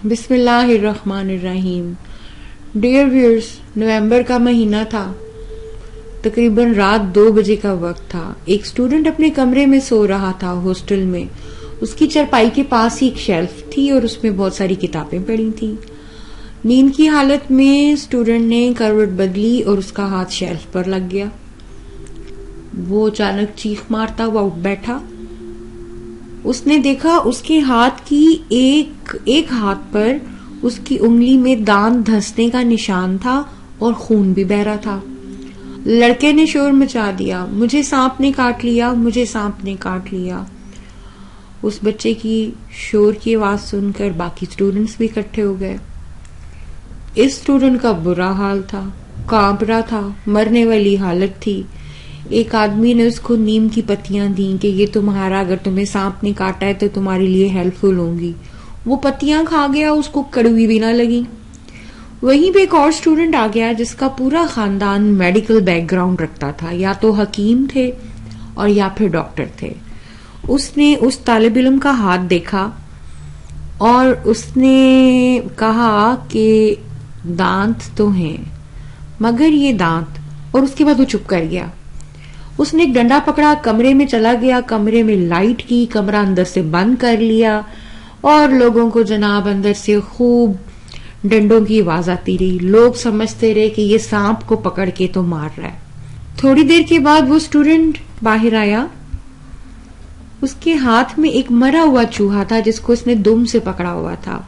بسم اللہ الرحمن الرحیم. ڈیئر ویئرس، نومبر کا مہینہ تھا. تقریباً رات 2 بجے کا وقت تھا. ایک اسٹوڈنٹ اپنے کمرے میں سو رہا تھا ہاسٹل میں. اس کی چرپائی کے پاس ہی ایک شیلف تھی اور اس میں بہت ساری کتابیں پڑی تھیں. نیند کی حالت میں اسٹوڈنٹ نے کروٹ بدلی اور اس کا ہاتھ شیلف پر لگ گیا. وہ اچانک چیخ مارتا ہوا اٹھ بیٹھا. اس نے دیکھا اس کے ہاتھ کی ایک ہاتھ پر اس کی انگلی میں دانت دھنسنے کا نشان تھا اور خون بھی بہ رہا تھا. لڑکے نے شور مچا دیا، مجھے سانپ نے کاٹ لیا، مجھے سانپ نے کاٹ لیا. اس بچے کی شور کی آواز سن کر باقی اسٹوڈنٹس بھی اکٹھے ہو گئے. اس اسٹوڈنٹ کا برا حال تھا، کانپ رہا تھا، مرنے والی حالت تھی. ایک آدمی نے اس کو نیم کی پتیاں دیں کہ یہ تمہارا، اگر تمہیں سانپ نے کاٹا ہے تو تمہارے لیے ہیلپ فل ہوں گی. وہ پتیاں کھا گیا، اس کو کڑوی بھی نہ لگی. وہیں پہ ایک اور اسٹوڈنٹ آ گیا جس کا پورا خاندان میڈیکل بیک گراؤنڈ رکھتا تھا. یا تو حکیم تھے اور یا پھر ڈاکٹر تھے. اس نے اس طالب علم کا ہاتھ دیکھا اور اس نے کہا کہ دانت تو ہیں مگر یہ دانت، اور اس کے بعد وہ چپ کر گیا. اس نے ایک ڈنڈا پکڑا، کمرے میں چلا گیا، کمرے میں لائٹ کی، کمرہ اندر سے بند کر لیا اور لوگوں کو جناب اندر سے خوب ڈنڈوں کی آواز آتی رہی. لوگ سمجھتے رہے کہ یہ سانپ کو پکڑ کے تو مار رہا ہے. تھوڑی دیر کے بعد وہ اسٹوڈنٹ باہر آیا. اس کے ہاتھ میں ایک مرا ہوا چوہا تھا جس کو اس نے دم سے پکڑا ہوا تھا،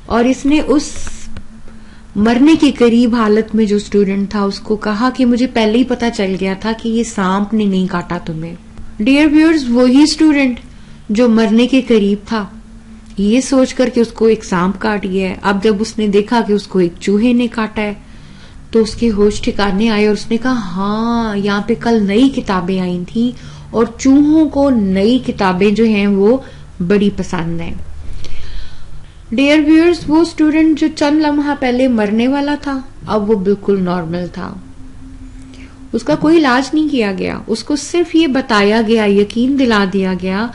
اور اس نے اس مرنے کے قریب حالت میں جو اسٹوڈنٹ تھا اس کو کہا کہ مجھے پہلے ہی پتا چل گیا تھا کہ یہ سانپ نے نہیں کاٹا تمہیں. ڈیئر ویئرز، وہی اسٹوڈنٹ جو مرنے کے قریب تھا یہ سوچ کر کہ اس کو ایک سانپ کاٹ گیا ہے، اب جب اس نے دیکھا کہ اس کو ایک چوہے نے کاٹا ہے تو اس کے ہوش ٹھکانے آئے اور اس نے کہا ہاں یہاں پہ کل نئی کتابیں آئی تھیں اور چوہوں کو نئی کتابیں جو ہیں وہ بڑی پسند ہیں. ڈیئر ویئرز، وہ اسٹوڈنٹ جو چند لمحہ پہلے مرنے والا تھا اب وہ بالکل نارمل تھا. اس کا کوئی علاج نہیں کیا گیا، اس کو صرف یہ بتایا گیا، یقین دلا دیا گیا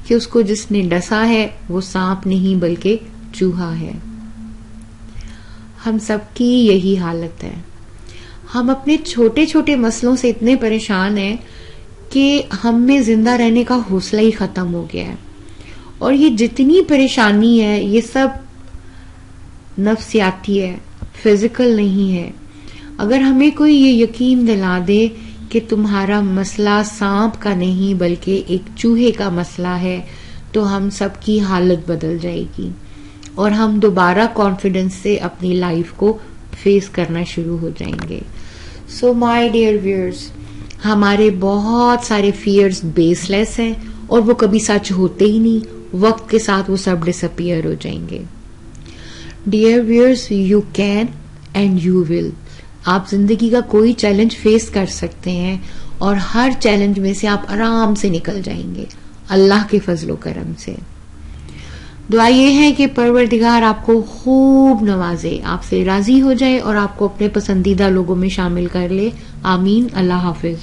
کہ اس کو جس نے ڈسا ہے وہ سانپ نہیں بلکہ چوہا ہے. ہم سب کی یہی حالت ہے. ہم اپنے چھوٹے چھوٹے مسئلوں سے اتنے پریشان ہیں کہ ہم میں زندہ رہنے کا حوصلہ ہی ختم ہو گیا ہے. اور یہ جتنی پریشانی ہے یہ سب نفسیاتی ہے، فزیکل نہیں ہے. اگر ہمیں کوئی یہ یقین دلا دے کہ تمہارا مسئلہ سانپ کا نہیں بلکہ ایک چوہے کا مسئلہ ہے تو ہم سب کی حالت بدل جائے گی اور ہم دوبارہ کانفیڈنس سے اپنی لائف کو فیس کرنا شروع ہو جائیں گے. سو مائی ڈیئر ویئرز، ہمارے بہت سارے فیئرز بیس لیس ہیں اور وہ کبھی سچ ہوتے ہی نہیں. وقت کے ساتھ وہ سب ڈس اپیئر ہو جائیں گے. Dear viewers, you can and you will. آپ زندگی کا کوئی چیلنج فیس کر سکتے ہیں اور ہر چیلنج میں سے آپ آرام سے نکل جائیں گے اللہ کے فضل و کرم سے. دعا یہ ہے کہ پروردگار آپ کو خوب نوازے، آپ سے راضی ہو جائے اور آپ کو اپنے پسندیدہ لوگوں میں شامل کر لے. آمین. اللہ حافظ.